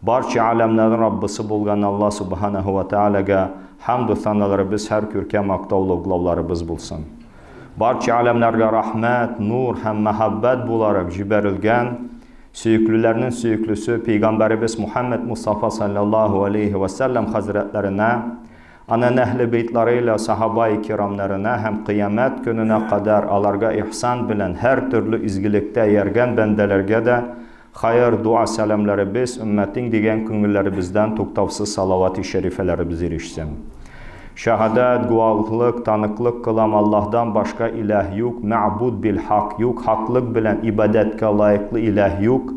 Barcha alamların Rabbisi bo'lgan Alloh subhanahu va taolaga hamd va sanolarimiz har ko'rkam maqtovlarimiz bo'lsin. Barcha alamlarga rahmat, nur ham muhabbat bo'larak jiberilgan suyuklilarning suyuklisi Peygamberimiz Muhammed Mustafa sallallahu aleyhi ve sellem hazretlerine, ana ehli beytleriyle sahaba-i kiramlarına hem kıyamet gününe kadar alarga ihsan bilen her türlü izgilikte yergen bendelerge de hayır, dua, selamları biz, ümmetin digen küngüllerimizden tuktavsız salavat-ı şerifelerimiz erişsin. Şehadet, guvallık, tanıklık kılam Allah'tan başka ilah yok, ma'bud bil hak yok, haklık bilen ibadetke layıklı ilah yok.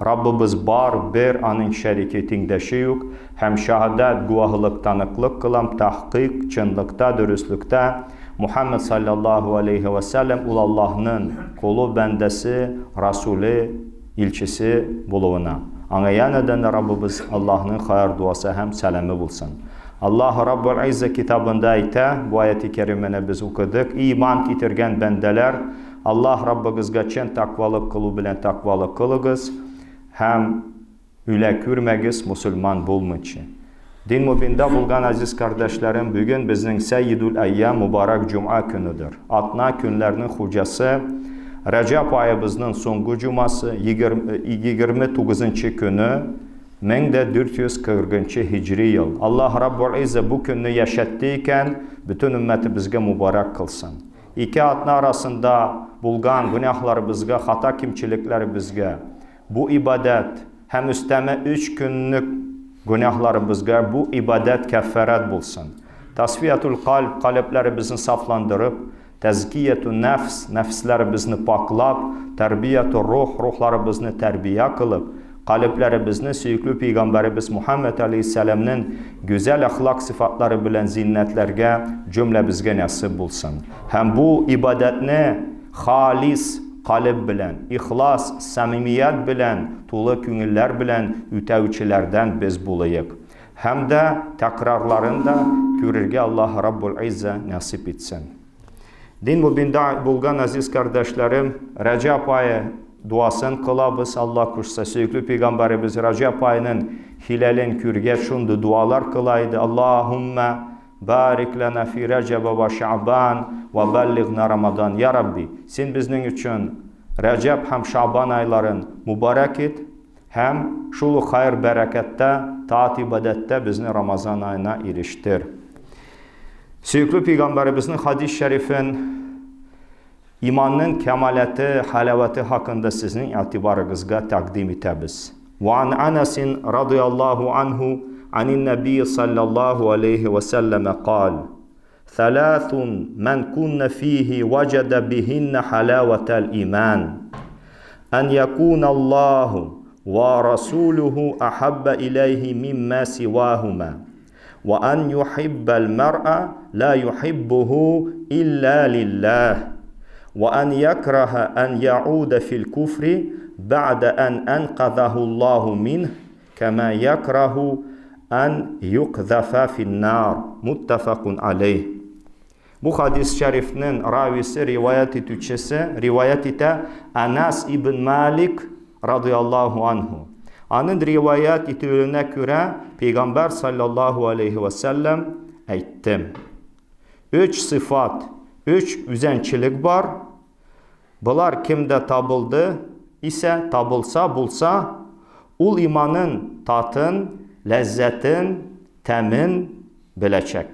Rabbimiz bar, bir anın şeriketinde şey yok. Hem şehadet, guvallık, tanıklık kılam, tahkik, çınlıkta, dürüstlükte Muhammed sallallahu aleyhi ve sellem ul Allah'ın kulu, bendesi, Rasulü, ilçisi buluğuna. Anaya neden Rabbimiz Allah'ın hayır duası hem selamı bulsun. Allah Rabbul İzze kitabında ayta, bu ayeti kerimene biz okuduk. İman getirgen bendeler, Allah Rabbimizge çen takvalık kılı bilen takvalık kılığız, hem üle kürmegiz Müslüman bulmuş. Din mübinde bulgan aziz kardeşlerim, bugün bizning Seyyidul Ayyam mübarek Cuma günüdür. Atna günlerinin hocası, Recep ayımızın songu cuması 29. günü 1440 Hicri yıl. Allah Rabbul İzze bu günü yaşattıyken bütün ümmeti bizge mübarek kılsın. İki atna arasında bulgan günahlar bizge, hata kimçilikler bizge, bu ibadet hem üsteme 3 günlük günahlar bizge bu ibadet kefaret bulsun. Tasfiyatul kalp, kalpleri bizni saflandırıp, tezkiyetun nefs, nefsleri bizni paklap, terbiyetu ruh, ruhları bizni terbiye kılıp, kalplerimizni süyüklü Peygamberimiz Muhammed Aleyhisselam'ın güzel ahlak sıfatları bilen zinnetlerge cümle bizge nasip bulsun. Hem bu ibadetini halis kalp bilen, ihlas, samimiyet bilen, tulu küngüller bilen ütevçilerden biz bulayık. Hem de tekrarlarında görürge Allah Rabbul İzze nasip etsin. Din mübinde bulgan aziz kardeşlerim, Recep ayı duasını kılabız. Allah kuşsa süyüklü Peygamberimiz Recep ayının hilalin kürge şundu dualar kılaydı. Allahümme barik lana fi Recebe ve Şaban ve bellighna Ramazan. Ya Rabbi, sen bizning için Recep hem Şaban ayların mübarek et, hem şulu hayır berekette, taat ibadette bizni Ramazan ayına eriştir. Süyüklü Peygamberimizin hadis-i şerifin İmanın kemaleti, halaveti hakkında sizin itibarınızga takdim etəbiz. Ve an Anasin radıyallahu anhu anin Nebi sallallahu aleyhi ve selleme qal: "Thalathun men kunna fihi vecede bihinne halavetel iman. En yekuna Allahu ve Rasuluhu ahabbe ileyhi mimma sivahuma. Ve en yuhibbel mer'a la yuhibbuhu illa lillah. وأن يكره أن يعود في الكفر بعد أن أنقذه الله منه كما يكره أن يقذف في النار." متفق عليه. Bu hadis-i şerifinin ravisi, rivayet etüçesi, rivayet ete Anas ibn Malik radıyallahu anhu. Anın rivayet etüğüne göre Peygamber sallallahu aleyhi ve sellem ettim. 3 sıfat, 3 üzençilik var. Bunlar kimde tabıldı ise, tabılsa, bulsa, ul imanın tatın, lezzetin, temin bilecek.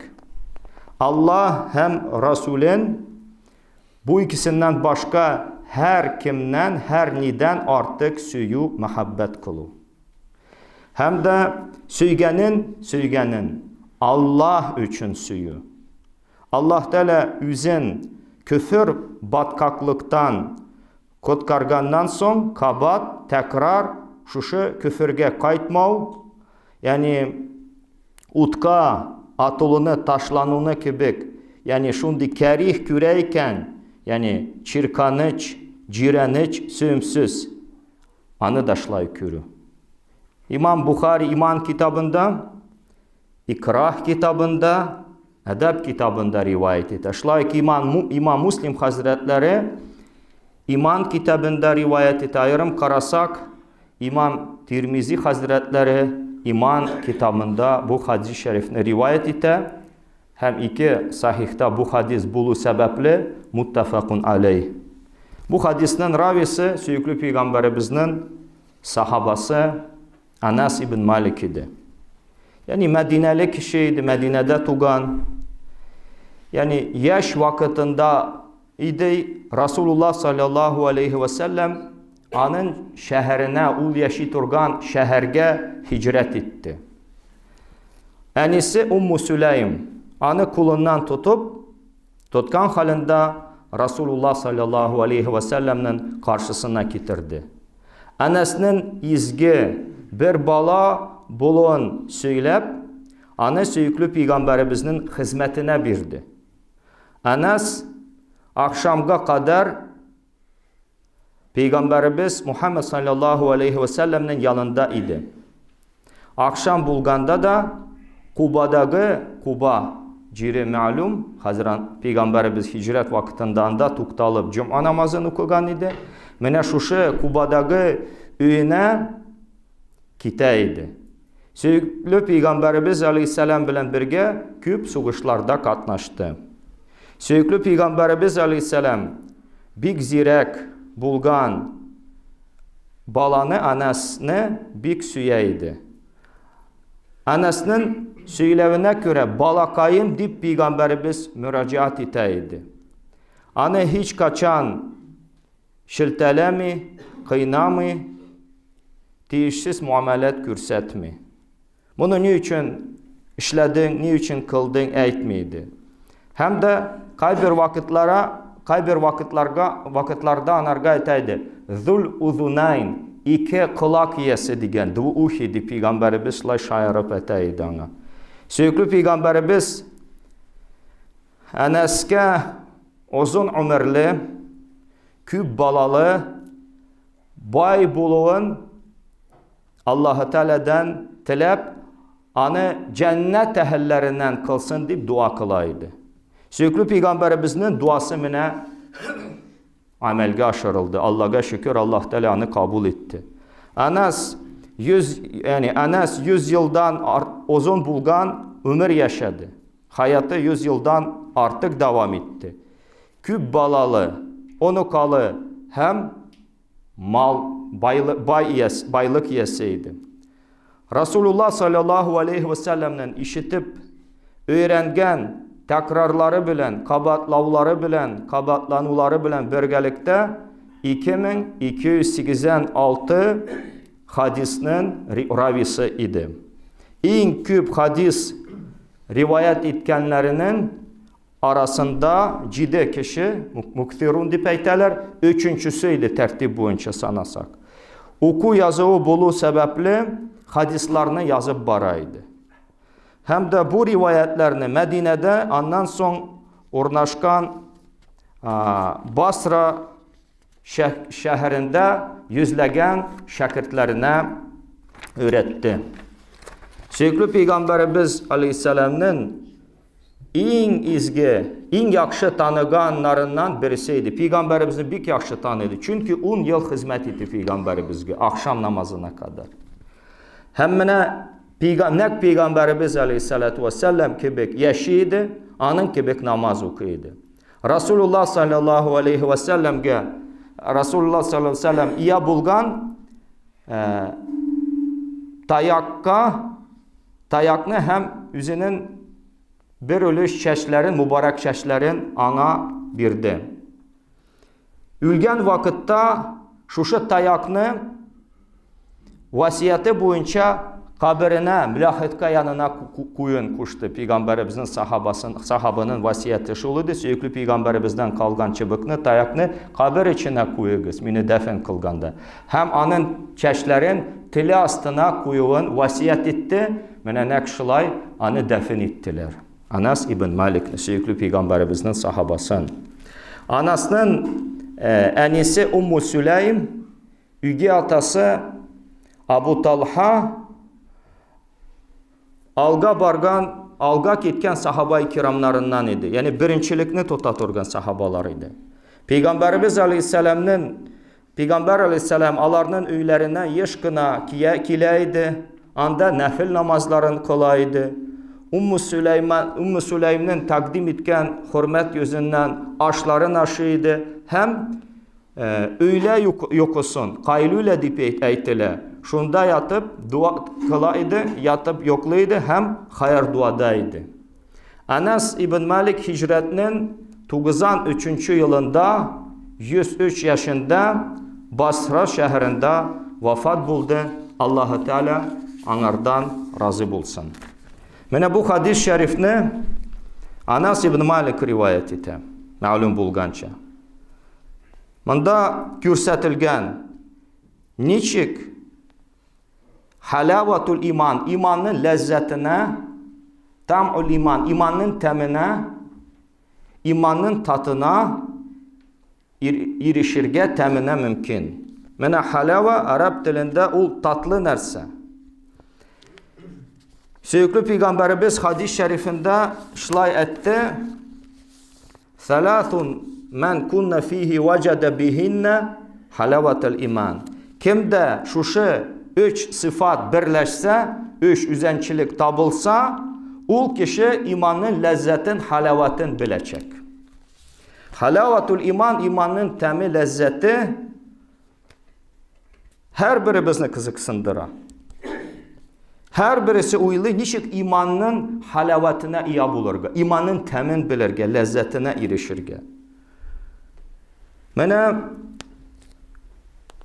Allah hem Resulün bu ikisinden başka her kimden, her niden artık süyü muhabbet kılı. Hem de süygenin Allah için süyü. Allah Teala üzün küfür batkaklıktan kutkargandan son kabat tekrar şuşu küfürge kaytmau, yani utka atılını taşlanını kibik, yani şundi kerih küreyken, yani çirkanıç, cireniç, sümsüz anı daşlay kürü. İmam Bukhari iman kitabında, ikrah kitabında, edeb kitabında rivayet et. Şlayk İmam Müslim Hazretleri iman kitabında rivayet et. Ayırım karasak İmam Tirmizi Hazretleri İman kitabında bu hadis-i şerifini rivayet ite. Hem iki sahihte bu hadis bulu sebeple muttafaqun aleyh. Bu hadisinin ravisi Süyüklü Peygamberimizin sahabası Anas ibn Malik idi. Yani Medineli kişiydi, Medine'de tugan. Yani yaş vakitinde idi Resulullah sallallahu aleyhi ve sellem anın şehrine, ul yaşı turgan şehirge hicret etti. Enisi Ummu Süleym anı kulundan tutkan halinde Resulullah sallallahu aleyhi ve sellem'nin karşısına getirdi. Enes'nin izgi bir bala bulun söylep, anı Süyüklü Peygamberimizin hizmetine birdi. Enes akşamga kadar Peygamberimiz Muhammed sallallahu aleyhi ve sellem'nin yanında idi. Akşam bulganda da Kuba ciri malum Hazran Peygamberimiz hicret vaktinden da tuktalıp Cuma namazını okugan idi. Mene şuşu Kuba'daki üyüne kiteydi. Süyüklü Peygamberimiz aleyhisselam bilen birge küp suguşlarda katnaştı. Süyüklü Peygamberimiz aleyhisselam big zirek bulgan balanı Anas'ını big süyeydi. Anas'nın söylevine göre balakayım deyip Peygamberimiz müracaat eteydi. Anı hiç kaçan şiltelemi, kıynamı, değişsiz muamelet görsetmi. Bunu niçin işledin, niçin kıldın eytmiydi. Hem de kaybir vakitlarda anarga eteydi. Zul uzunayn, iki kulak yesi digen, du uhidi Peygamberimizle şayarıp eteydi ona. Süyüklü Peygamberimiz Enes'ke uzun ömürlü, küp balalı, bay buluğun Allah-u Teala'dan tilep, anı cennet ehillerinden kılsın deyip dua kılaydı. Süyüklü Peygamberimizin duası mine amelge aşırıldı. Allah'a şükür Allah Teala onu kabul etti. Enes 100 yıldan uzun bulgan ömür yaşadı. Hayatı 100 yıldan artık devam etti. Küp balalı, onu kalı hem baylık yeseydi. Resulullah sallallahu aleyhi ve sellem'den işitip öğrengen tekrarları bilen, kabatlanuları bilen birgelikte 2286 hadisinin ravisi idi. En küp hadis rivayet etkenlerinin arasında 7 kişi muktirun deyip eyteler, üçüncüsüydü tertip boyunca sanasak. Oku yazığı bulu sebeple hadislerini yazıp baraydı. Hem de bu rivayetlerini Medine'de ondan son ornaşkan Basra şehrinde yüzlegen şakirtlerine öğretti. Süyüklü Peygamberimiz Aleyhisselam'ın en yakşı tanıganlarından birisiydi. Peygamberimizin bir yakşı tanıydı. Çünkü 10 yıl hizmet etti Peygamberimizge akşam namazına kadar. Hemmine nek Peygamberimiz Aleyhisselatü Vesselam kibik yaşıydı, anın kibik namaz okuydu. Resulullah sallallahu aleyhi ve sellem'ge Resulullah sallallahu aleyhi ve sellem iya bulgan tayakını hem yüzünün bir ölüş çeşlerin, mübarek çeşlerin ana birdi. Ülgen vakitte şuşu tayakını vasiyeti boyunca kabirine, mülahitka yanına koyun kuştu. Peygamberimizin sahabının vasiyeti şuludu. Süyüklü Peygamberimizden kalgan çıbıkını, tayakını kabir içine koyuyoruz. Mini defen kılganda. Hem anın çeşlerin tili astına koyun vasiyet etti. Mine nekşılay anı defen ettiler. Anas ibn Malik, Süyüklü Peygamberimizin sahabasın. Anasının enisi Ummu Süleym, üge atası Abu Talha, alga ketken sahaba-i kiramlarından idi. Yani birincilikni tutatırgan sahabalar idi. Peygamberimiz Aleyhisselam'ın Peygamber aleyhisselam alarının öylərindən yeşkına kiləydi, anda nəfil namazların kılaydı. Ümmü Süleym'nin takdim etken hürmet yüzünden aşların aşıydı. Hem öyle yokusun, kayluyla deyip eytilə. Şunda yatıp dua kılaydı, yatıp yokluydu, hem hayır duadaydı. Anas İbn Malik hicretinin 93. yılında 103 yaşında Basra şehrinde vefat buldu. Allah-u Teala onlardan razı bulsun. Mene bu hadis şerifni Anas İbn Malik rivayet etti. Ma'lum bulganca. Manda görsetilgen niçik halavatul iman, imanın lezzetine, tam'ul iman, imanın temine, imanın tatına erişirge temine mümkün. Mene halava Arap dilinde ol tatlı nerse. Sevgili Peygamberimiz hadis-i şerifinde şlay etti. Thalathun men kunna fihi vecede bihinne halavatel iman. Kimde şuşu 3 sıfat birleşse, 3 üzençilik tabılsa, ol kişi imanın lezzetin, halavatın bilecek. Halavatul iman, imanın temi lezzeti her birimizni kızıksındıra. Her birisi uylu niçik imanın halavatına iya bulurga, imanın temin bilirge, lezzetine erişirge. Mene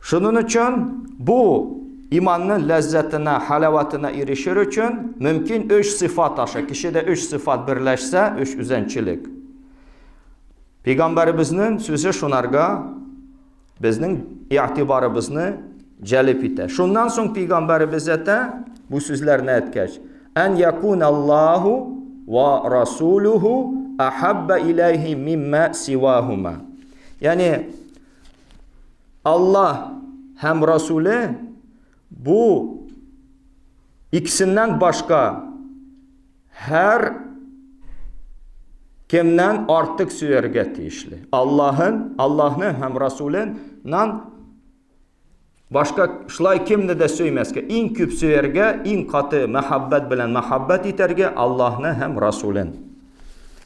şunun için bu imanın lezzetine, halavatına erişir için mümkün 3 sıfat aşağı. Kişide 3 sıfat birleşse 3 üzençilik. Peygamberimizin sözü şunarga bizning i'tibarimizni jalb etdi. Şundan so'ng Peygamberimiz bu sözlerini etkeç. En yakunallahu ve rasuluhu ahabba ilayhi mimma sivahuma. Yani Allah hem Resulü bu ikisinden başka her kimden artık süverge tiyişli. Allah'ın hem Resulü'nden başka şlay kimde de söymezke. En küp süverge, en katı mehabbet bilen mehabbet iterge Allah'ın hem Resulün.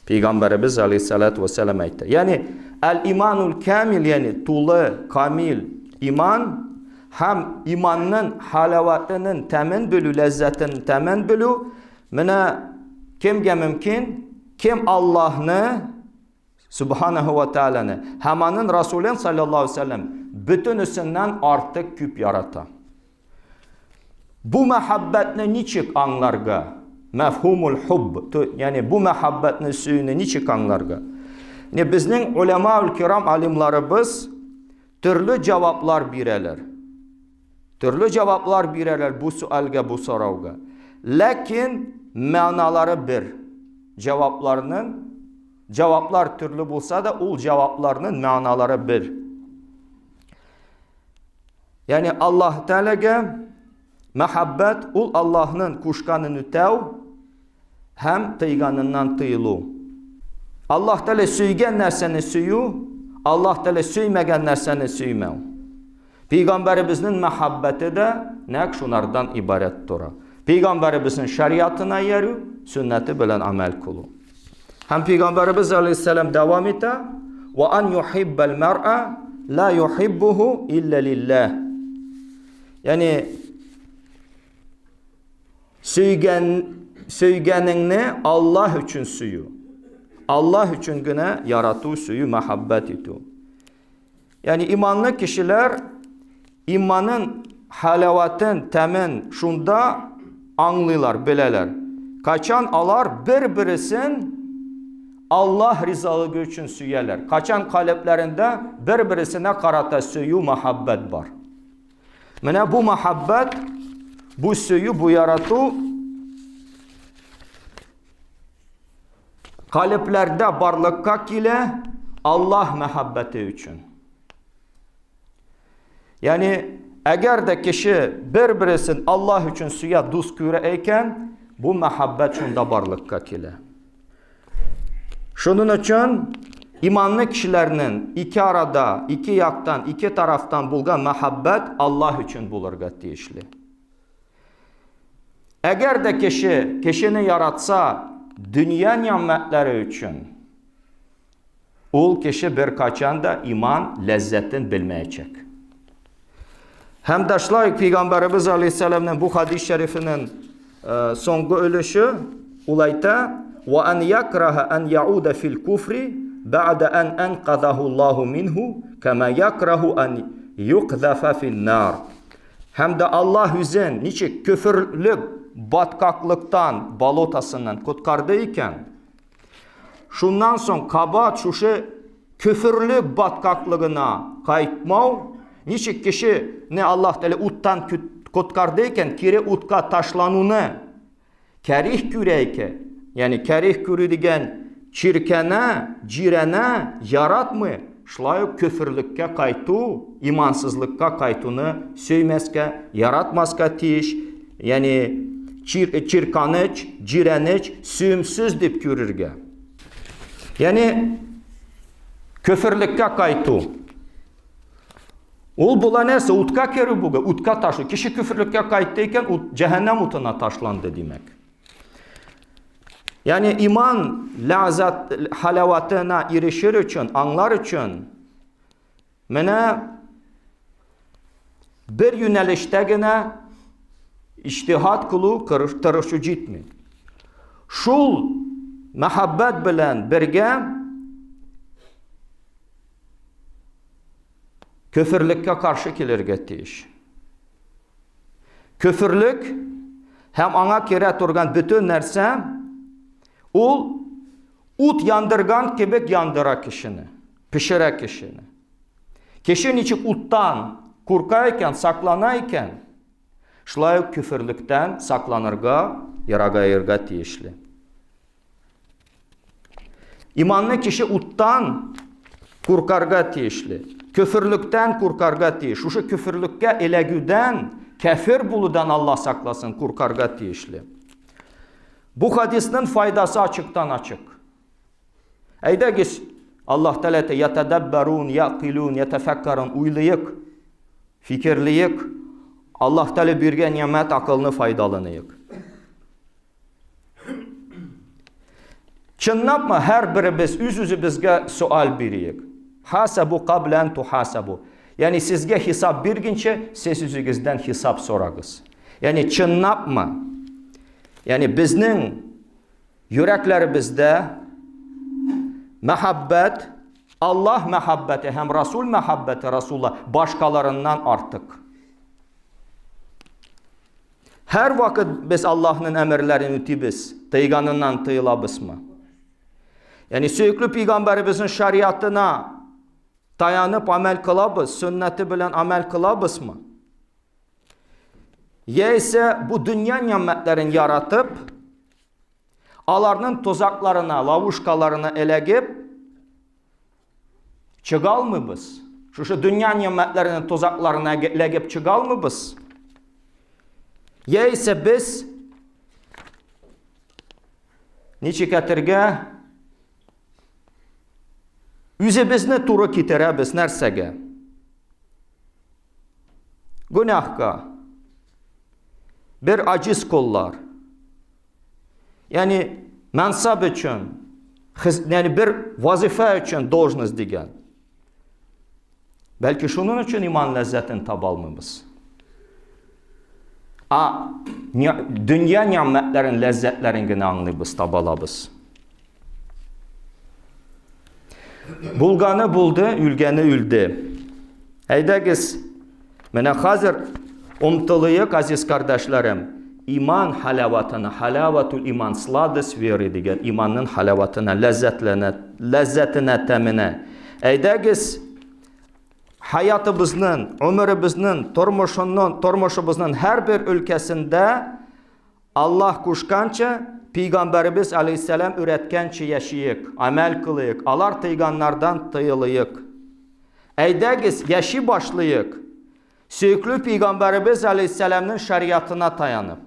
Peygamberimiz aleyhissalatu vesselam ayette. Yani el-imanul kamil yani tulu, kamil iman hem imanın halavatının temin bölü, lezzetinin temin bölü. Mene kimge mümkün? Kim Allah'ını Subhanahu ve Teala'nı hemanın Resulün sallallahu aleyhi ve sellem bütünüsünden artık küp yarata. Bu mehabbetini niçik anlarga? Mefhumul hubb. Yani bu mehabbetinin suyunu niçik anlarga? Yani bizning ulema-ül kiram alimlarımız türlü cevaplar bireler. Türlü cevaplar bireler bu sualga, bu soravga. Lakin manaları bir. Cevaplar türlü bulsa da ol cevaplarının manaları bir. Yani Allah Teala'ga mehabbet ol Allah'ın kuşkanını tev hem tıyganından tıyılı. Allah Teala söygen nerseni suyu, Allah Teala söymegen nerseni suymev. Peygamberimizin mehabbeti de nek şunlardan ibaret dura. Peygamberimizin şeriatına yeri, sünneti bilen amel kulu. Hem Peygamberimiz aleyhisselam devam etti. Ve en yuhibbel mer'a la yuhibbuhu illa lillah. Yani söygenini Allah için suyu. Allah için güne yarattığı suyu mehabbet ediyor. Yani imanlı kişiler imanın halavatın temin şunda anlıyorlar, bileler. Kaçan alar birbirisin Allah rızalığı için süyeler. Kaçan kalplerinde birbirisine karata suyu muhabbet var. Mene bu muhabbet, bu suyu, bu yaratı kalplerde barlıkka ile Allah muhabbeti için. Yani eğer de kişi birbirisin Allah için suya duz küre iken bu muhabbet şunda barlıkka ile. Şunun için İmanlı kişilərinin iki arada, iki yaktan, iki taraftan bulgan muhabbet Allah üçün bulurga deyişli. Eğer de kişini yaratsa dünya nimetleri üçün, ol kişi bir kaçan da iman lezzetin bilmeyecek. Hem de şlayık Peygamberimiz Aleyhisselam'ın bu hadis-i şerifinin songu ölüşü ulayta وَاَنْ يَكْرَهَ اَنْ يَعُودَ فِي الْكُفْرِ بَعْدَ اَنْ اَنْقَذَهُ اللّٰهُ مِنْهُ كَمَا يَكْرَهُ اَنْ يُقْذَفَ فِي النَّارِ. Hem de Allah yüzün niçin küfürlük batkaklıktan, balotasından kutkardıyken, şundan son kabat şuşu küfürlük batkaklığına kayıtmav, niçin kişi ne Allah Teala uttan kutkardıyken kiri utka taşlanını kerih küreyke, yani kerih kürü degen çirkene, cirene yaratmı, şlayık küfürlükке kaytu, imansızlıkka kaytunu söymezke, yaratmazka tiş, yani çirkanıç, cireniç, süymsüz dip görürge. Yani küfürlükke kaytu. Ol bula nerse utka keri buga, utka taşı. Kişi küfürlükke kayıttayken cehennem utuna taşlandı demek. Yani iman lazat halavatına erişir için, anlar için mene bir yöneliştegine iştihat kılı kırıştırışı gitmi. Şul muhabbet bilen birge küfürlükke karşı kelirge tiyiş. Küfürlük hem ana kere turgan bütün nerse ol ut yandırgan kebek yandıra kişini, pişire kişini. Kişinin içi uttan kurkayken, saklanayken şlayık küfürlükten saklanırga, yaragayırga tiyişli. İmanlı kişi uttan kurkarga tiyişli. Küfürlükten kurkarga tiyiş. Şu küfürlükke elegüden, kefir buludan Allah saklasın kurkarga tiyişli. Bu hadisinin faydası açıktan açık. Eydegiz Allah Teala yetedebberun, yaqilun, yetefekkarun, uylayık, fikirliyik, Allah Teala birge nimet akılını faydalanıyık. Çınnapma her birimiz üz bizge sual biriyik. Hasabu qablen tuhasabu. Yani sizge hesap birginçe siz üzügüzden hesap soragız. Yani çınnapma. Yani bizning yüreklerimizde muhabbet, Allah muhabbeti hem Resul muhabbeti Resulullah başkalarından artık. Her vakit biz Allah'ın emirlerini ütübüz, tıyganından tıyılabız mı? Yani sürekli Peygamberimizin şeriatına dayanıp amel kılabız, sünneti bilen amel kılabız mı? Ya ise bu dünya nimetlerin yaratıp, alarının tuzaklarına, lavuşkalarına elegip, çıgal mı biz? Şu dünya nimetlerinin tuzaklarına elegip çıgal mı biz? Ya ise biz, niçiketirge, üzebizne turu kitirebiz nersege? Günahka, bir aciz kullar. Yani mansab için, yani bir vazife için должность degen. Belki şunun için iman lezzetini tabalmamız. Dünya nimetlerin lezzetlerini anlayıbız, tabalabız. Bulganı buldu, ülgeni üldü. Eydegiz, mene hazır umtılıyık aziz kardeşlerim, iman halavatına, halavatul iman, sladis veri degen imanın halavatına, lezzetine, temine. Eydegiz, hayatımızın, ömrümüzün, turmuşumuzun her bir ülkesinde Allah kuşkança, Peygamberimiz Aleyhisselam üretkençe yaşayık, amel kılıyık, alar tıyganlardan tıyılıyık. Eydegiz, yaşı başlıyık. Süyüklü Peygamberimiz Aleyhisselam'ın şeriatına dayanıp,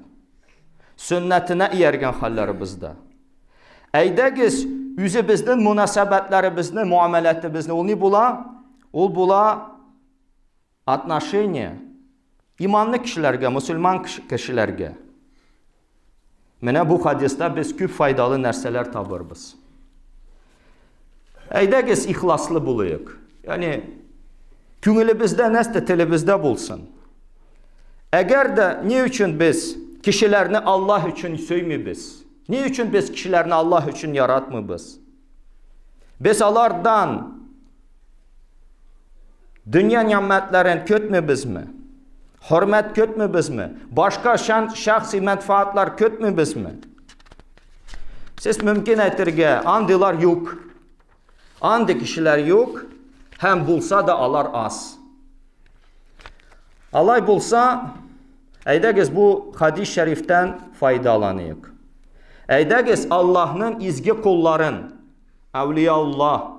sünnetine iyergen hallerimizde. Eydegiz, üzümüzün münasebetlerimizni, muameletimizni ol ne bula? Ol bula отношение imanlı kişilerge, Müslüman kişilerge. Mene bu hadiste biz küp faydalı nerseler tabırız. Eydegiz ihlaslı buluyuk. Yani künülümüzde, nesli tilimizde bulsun. Eğer de ne için biz kişilerini Allah için söymüyoruz? Ne için biz kişilerini Allah için yaratmıyoruz? Biz onlardan dünya nimetlerini kötmüyoruz mu? Hürmet kötmüyoruz mu? Başka şahsi menfaatlar kötmüyoruz mu? Siz mümkün etirge andılar yok. Andı kişiler yok. Hem bulsa da alar az. Alay bulsa, eydegiz bu hadis-i şeriften faydalanıyık. Eydegiz Allah'ın izgi kulların, Evliyaullah,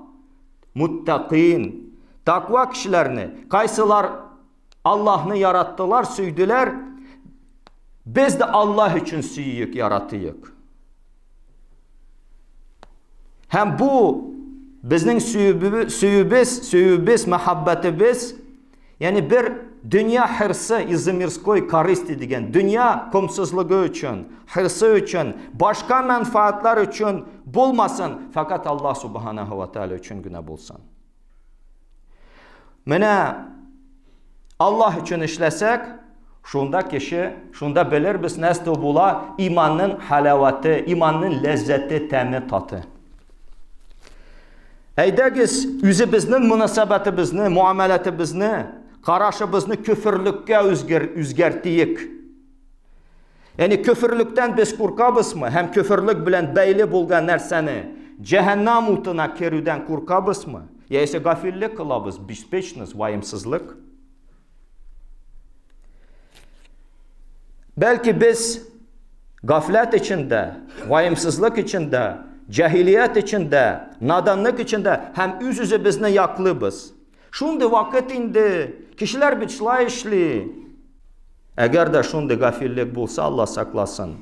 muttaqin, takva kişilerini, kaysalar Allah'ını yarattılar, süydüler. Biz de Allah için süyüyük, yaratıyık. Hem bu bizning süyübüz, muhabbetimiz, yani bir dünya hırsı, izmirskoy karisti degen, dünya komsuzluğu için, hırsı için, başka menfaatlar için bulmasın, fakat Allah subhanahu wa ta'ala için güne bulsun. Mene Allah için işlesek, şunda kişi, şunda bilir biz nesli bula imanın halavatı, imanın lezzeti, temi, tatı. Eydegiz üzümüzün münasebetimizni, muameletimizni, qarashimizni küfürlükке üzgertiyik. Yani küfürlükten biz kurkabızmı? Hem küfürlük bilen beyli bulgan nerseni cehennem utuna kerüden kurkabızmı? Ya ise gafillik kılabız, bispechniz, vayımsızlık. Belki biz gaflet içinde, vayımsızlık içinde, cahiliyet içinde, nadanlık içinde hem üzümüzne yaklıyız. Şundi vakit indi, kişiler biçlayışlı. Eğer de şundi gafillik bulsa Allah saklasın.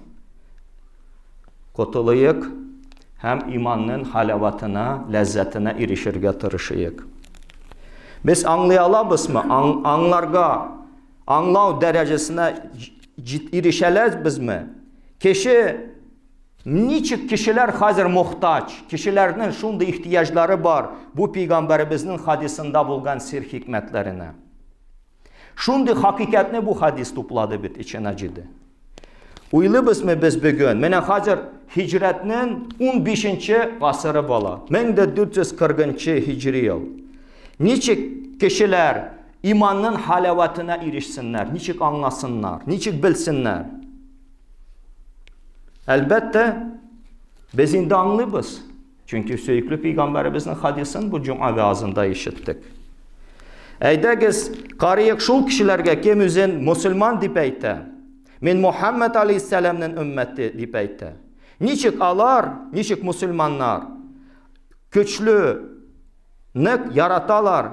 Kutuluyuk, hem imanın halavatına, lezzetine erişirge tırışıyık. Biz anlayalabız mı? Anlav derecesine erişelez mi? Kişi, niçin kişiler hazır muhtaç, kişilerinin şunda ihtiyaçları var bu Peygamberimizin hadisinde bulgan sir hikmetlerine. Şunda hakikatini bu hadis topladı bit içine ciddi. Uylubuz mu biz bugün? Mene hazır hicretinin 15. asırı bala. 1440. hicri yıl. Niçin kişiler imanın halavatına erişsinler, niçin anlasınlar, niçin bilsinler? Elbette biz indi anlıyız. Çünkü sürekli Peygamberimizin hadisini bu cuma vaazında işittik. Eydegiz qarıyıq şul kişilerge kimizin Müslüman dip eyte. Min Muhammed Aleyhisselam'ın ümmeti dip eyte. Niçik alar, niçik Müslümanlar güçlü nek yaratalar.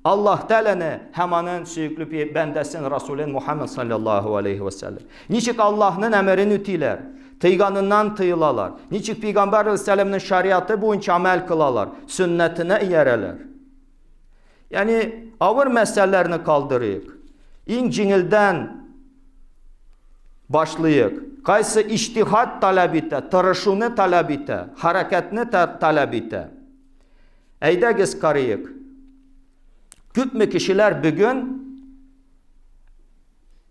Allah Teala'nı hemanın sürekli bendesin Resulün Muhammed sallallahu aleyhi ve sellem. Niçik Allah'ın emrini ütüler. Tıyganından tıyılalar. Niçik Peygamber Aleyhisselam'ın şariatı boyunca amel kılalar. Sünnetine iyereler. Yani ağır meselelerini kaldırıyık. İncilden başlayık. Kaysı iştihat talabite, tırışını talabite, hareketini talabite. Eydegiz karıyık. Kütmü kişiler bugün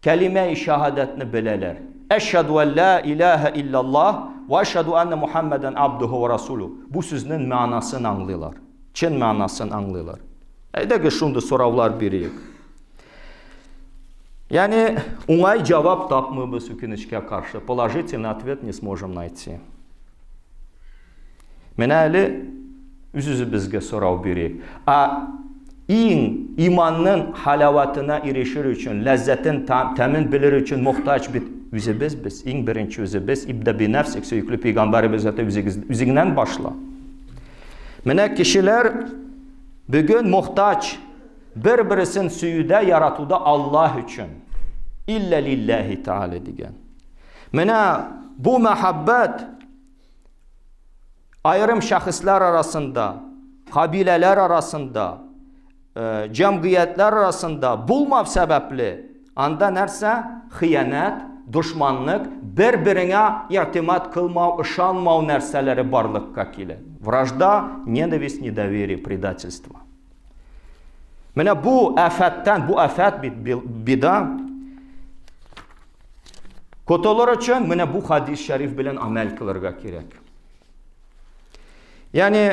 kelime-i şehadetini bileler. Eşhedü en la ilahe illallah ve eşhedü enne Muhammeden abduhu ve rasuluhu. Bu sözün manasını anlıyorlar. Çin manasını anlıyorlar. Eydegiz şunda soravlar biriyik. Yani оңай cevap tapmıyoruz hükünüşke karşı. Положительный ответ не сможем найти. Menəli üz-üzü bizge sorav biriyik. İmanın halavatına erişir için, lezzetin temin bilir için muhtaç bir üzübiz biz. İn birinci üzübiz. İbde bir nefsik süyüklü Peygamberimiz üzügünden başla. Mene kişiler bugün muhtaç. Bir-birisin süyüde yaratıda Allah için. İlle lillahi Teala degen. Mene bu muhabbet ayrım şəxslər arasında, qabilələr arasında, cəmiyyətlər arasında bulmav səbəbli anda nərsə xiyanət, düşmanlıq, bir-birinə i'timad qılmav, ışanmav nərsələri barlıqqa kilir. Vражда, ненависть, недоверие, предательство. Mənə bu əfətdən, bu əfət bida qotalar üçün mənə bu hadis şərif bilən əməl qılırğa kirək. Yəni,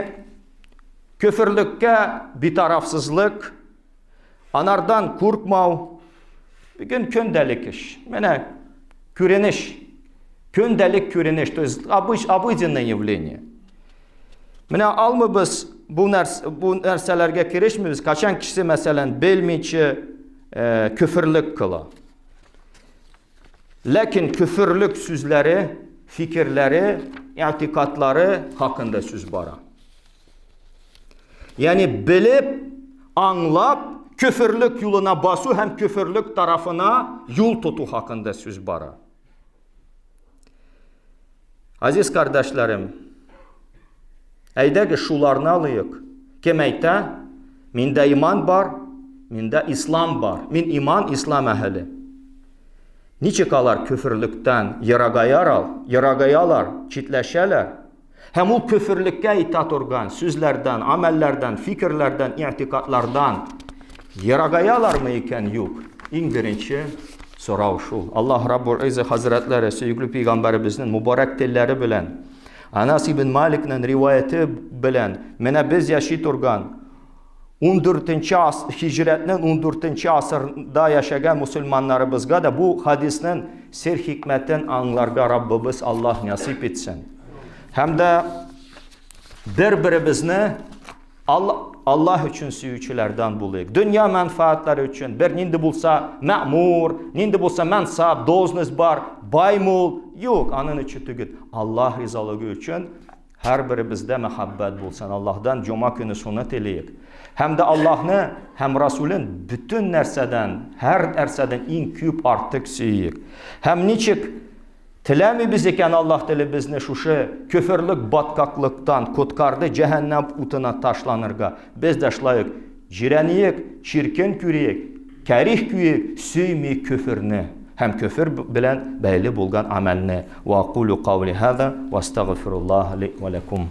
küfürlükə bitarafsızlıq, anardan qorxmav, bir gün köndəlik iş. Mənə köndəlik görünüş, то есть обыденное явление. Mənə almı biz bu nərsələrə kirişmiyiz, qaçan kişisi məsələn bilmir ki, küfürlük qıla. Lakin küfürlük sözləri, fikirləri, i'tiqadları haqqında söz bara. Yəni bilib, anlab, küfürlük yoluna basu, həm küfürlük tarafına yol tutu haqqında söz bara. Aziz qardaşlarım, əydəki şularını alıyıq. Deməkdə, mində iman var, mində İslam var. Min iman, İslam əhli. Niçə qalar küfürlükdən yaraqayalar, çitləşələr. Həm o küfürlükə itaat orqan, sözlərdən, əməllərdən, fikirlərdən, i'tiqadlardan yaraqayalar mı ikən? Yox. İn birinci sorav şu. Allah Rabbul İzzə Hazretləri, Söyüklü Peyğəmbərimizin mübarək dilləri bilən, Anas ibn Malik'nin rivayeti bilən, mənə biz yaşayt orqan, 14-ci hicrətinin 14-ci asırda yaşayan musulmanlarımızga da bu hadisinin sir hikmətin anlarga Rabbimiz Allah nasip etsin. Həm də bir-birimizni Allah üçün süyüçülərdən bulayıq. Dünya mənfaatları üçün bir nindi bulsa məmur, nindi bulsa mənsab, doznuz bar, baymul, yox, anın üçün tügüd. Allah rizalığı üçün hər birimizdə məhəbbət bulsan. Allahdan cuma günü sunnet eləyik. Həm də Allah'ını, həm Rasulün bütün nərsədən, hər nərsədən in küp artıq süyük. Həm niçik tiləmi biz ikən Allah dili bizni şuşu küfürlük batkaqlıqdan qutqardı, cəhənnəm utuna taşlanırqa. Biz də şlayıq, jirəniyik, çirkin küriyik, kərih küriyik, süymiyik küfürünü. Həm küfür bilən bəyli bulğan əməlini. Və aqulu qavli həzə və estəğfirullah li və ləkum.